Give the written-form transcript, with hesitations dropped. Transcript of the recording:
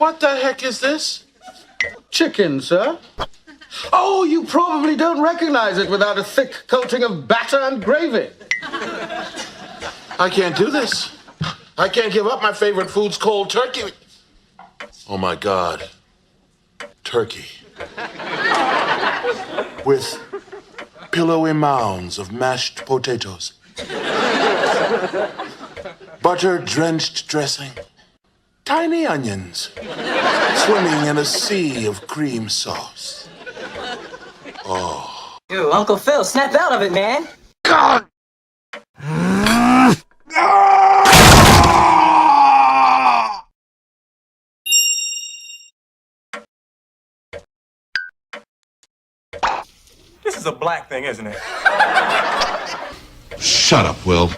What the heck is this? Chicken, sir. Oh, you probably don't recognize it without a thick coating of batter and gravy. I can't do this. I can't give up my favorite food's cold turkey. Oh my God. Turkey. With pillowy mounds of mashed potatoes. Butter-drenched dressing. Tiny onions. Swimming in a sea of cream sauce. Oh. Yo, Uncle Phil, snap out of it, man. God! This is a black thing, isn't it? Shut up, Will.